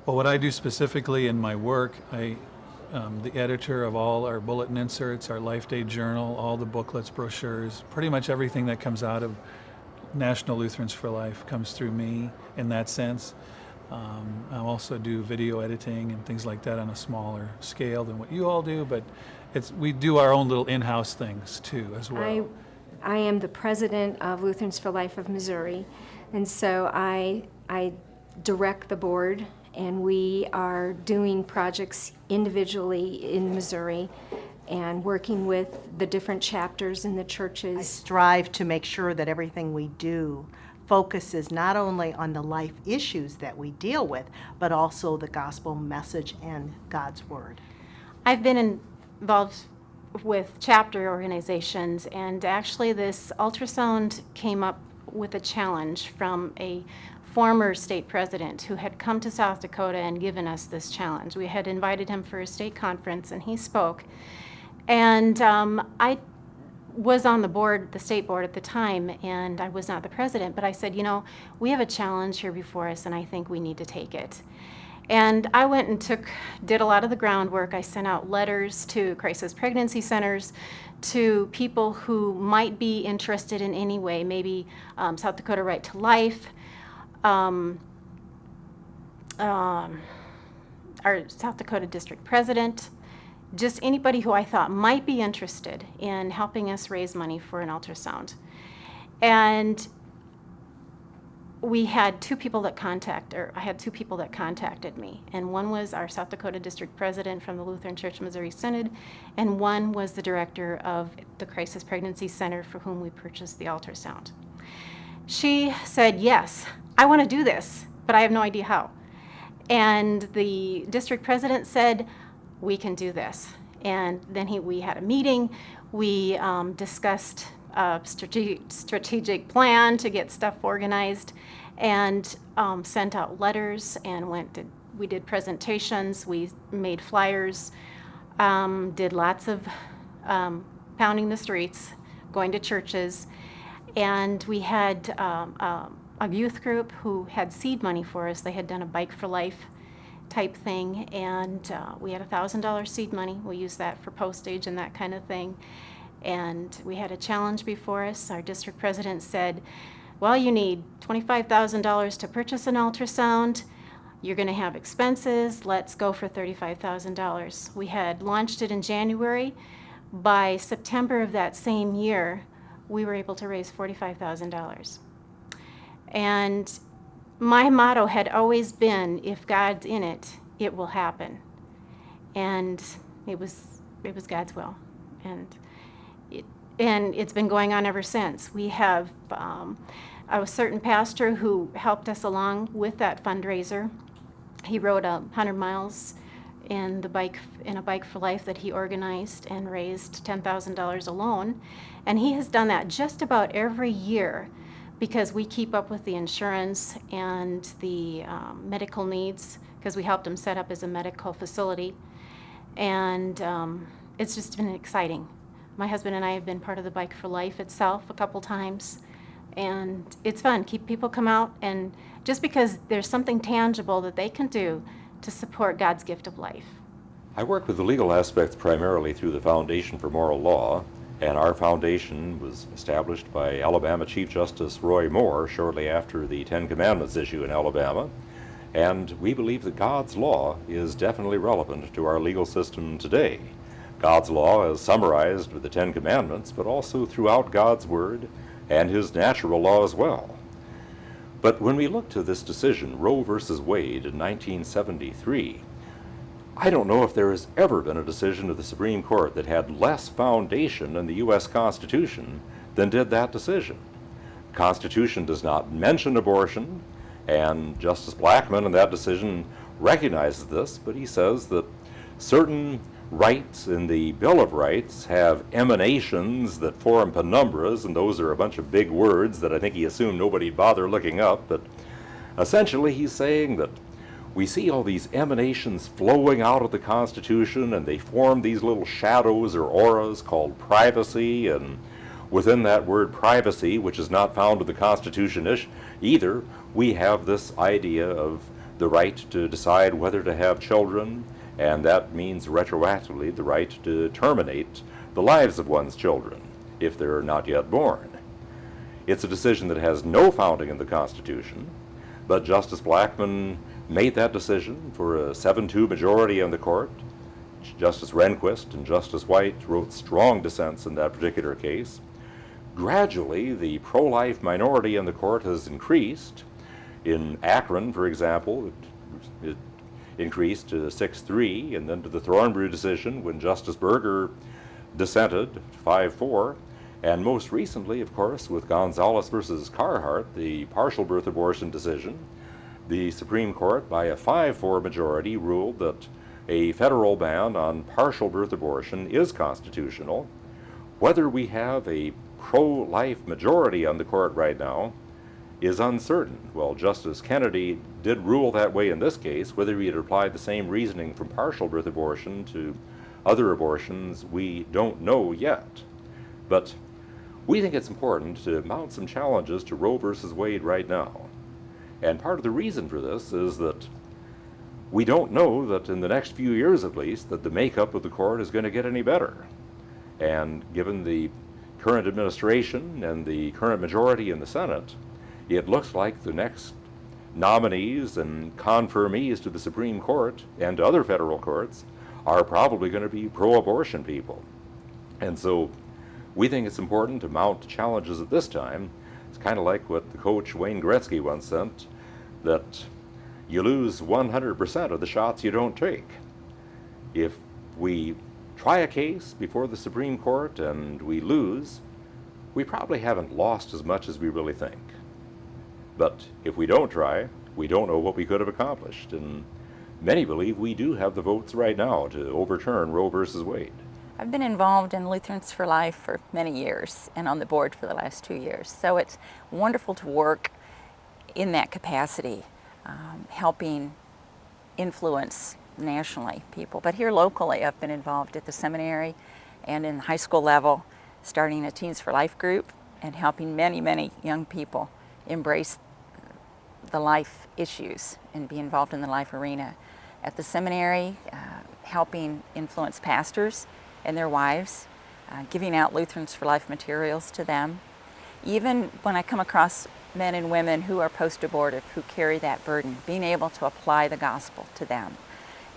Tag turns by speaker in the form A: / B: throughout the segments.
A: Well, what I do specifically in my work, the editor of all our bulletin inserts, our Life Day Journal, all the booklets, brochures, pretty much everything that comes out of National Lutherans for Life comes through me in that sense. I also do video editing and things like that on a smaller scale than what you all do, but we do our own little in-house things too as well.
B: I am the president of Lutherans for Life of Missouri, and so I direct the board, and we are doing projects individually in Missouri and working with the different chapters in the
C: I
B: churches.
C: strive to make sure that everything we do focuses not only on the life issues that we deal with, but also the gospel message and God's word.
D: I've been involved with chapter organizations, and actually this ultrasound came up with a challenge from a former state president who had come to South Dakota and given us this challenge. We had invited him for a state conference, and he spoke. And I was on the board, the state board at the time, and I was not the president, but I said, we have a challenge here before us, and I think we need to take it. And I went and did a lot of the groundwork. I sent out letters to crisis pregnancy centers, to people who might be interested in any way, maybe South Dakota Right to Life, our South Dakota district president, just anybody who I thought might be interested in helping us raise money for an ultrasound. And I had two people that contacted me, and one was our South Dakota district president from the Lutheran Church Missouri Synod, and one was the director of the Crisis Pregnancy Center for whom we purchased the ultrasound. She said, yes, I want to do this, but I have no idea how. And the district president said, we can do this. And then we had a meeting. We discussed a strategic plan to get stuff organized, and sent out letters, and we did presentations. We made flyers, did lots of pounding the streets, going to churches, and we had a youth group who had seed money for us. They had done a Bike for Life type thing, and we had $1,000 seed money. We used that for postage and that kind of thing. And we had a challenge before us. Our district president said, well, you need $25,000 to purchase an ultrasound. You're going to have expenses. Let's go for $35,000. We had launched it in January. By September of that same year, we were able to raise $45,000. And my motto had always been, if God's in it, it will happen. And it was God's will. And it's been going on ever since. We have a certain pastor who helped us along with that fundraiser. He rode 100 miles in a Bike for Life that he organized and raised $10,000 alone. And he has done that just about every year, because we keep up with the insurance and the medical needs, because we helped him set up as a medical facility. And it's just been exciting. My husband and I have been part of the Bike for Life itself a couple times, and it's fun. People come out, and just because there's something tangible that they can do to support God's gift of life.
E: I work with the legal aspects primarily through the Foundation for Moral Law, and our foundation was established by Alabama Chief Justice Roy Moore shortly after the Ten Commandments issue in Alabama. And we believe that God's law is definitely relevant to our legal system today. God's law is summarized with the Ten Commandments, but also throughout God's Word and His natural law as well. But when we look to this decision, Roe versus Wade in 1973, I don't know if there has ever been a decision of the Supreme Court that had less foundation in the U.S. Constitution than did that decision. The Constitution does not mention abortion, and Justice Blackmun in that decision recognizes this, but he says that certain rights in the Bill of Rights have emanations that form penumbras, and those are a bunch of big words that I think he assumed nobody'd bother looking up, but essentially he's saying that we see all these emanations flowing out of the Constitution, and they form these little shadows or auras called privacy, and within that word privacy, which is not found in the Constitution either, we have this idea of the right to decide whether to have children, and that means retroactively the right to terminate the lives of one's children if they're not yet born. It's a decision that has no founding in the Constitution, but Justice Blackmun made that decision for a 7-2 majority in the court. Justice Rehnquist and Justice White wrote strong dissents in that particular case. Gradually, the pro-life minority in the court has increased. In Akron, for example, it increased to 6-3, and then to the Thornbury decision when Justice Berger dissented 5-4. And most recently, of course, with Gonzalez versus Carhart, the partial birth abortion decision, the Supreme Court, by a 5-4 majority, ruled that a federal ban on partial birth abortion is constitutional. Whether we have a pro-life majority on the court right now is uncertain. Well, Justice Kennedy did rule that way in this case. Whether he had applied the same reasoning from partial birth abortion to other abortions, we don't know yet. But we think it's important to mount some challenges to Roe versus Wade right now. And part of the reason for this is that we don't know that in the next few years at least that the makeup of the court is going to get any better. And given the current administration and the current majority in the Senate, it looks like the next nominees and confirmees to the Supreme Court and to other federal courts are probably going to be pro-abortion people. And so we think it's important to mount challenges at this time. It's kind of like what the coach Wayne Gretzky once said, that you lose 100% of the shots you don't take. If we try a case before the Supreme Court and we lose, we probably haven't lost as much as we really think. But if we don't try, we don't know what we could have accomplished. And many believe we do have the votes right now to overturn Roe versus Wade.
F: I've been involved in Lutherans For Life for many years and on the board for the last 2 years. So it's wonderful to work in that capacity, helping influence nationally people. But here locally, I've been involved at the seminary and in high school level, starting a Teens for Life group and helping many, many young people embrace the life issues and be involved in the life arena. At the seminary, helping influence pastors and their wives, giving out Lutherans For Life materials to them. Even when I come across men and women who are post-abortive, who carry that burden, being able to apply the gospel to them,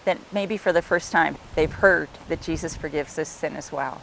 F: that maybe for the first time they've heard that Jesus forgives us sin as well.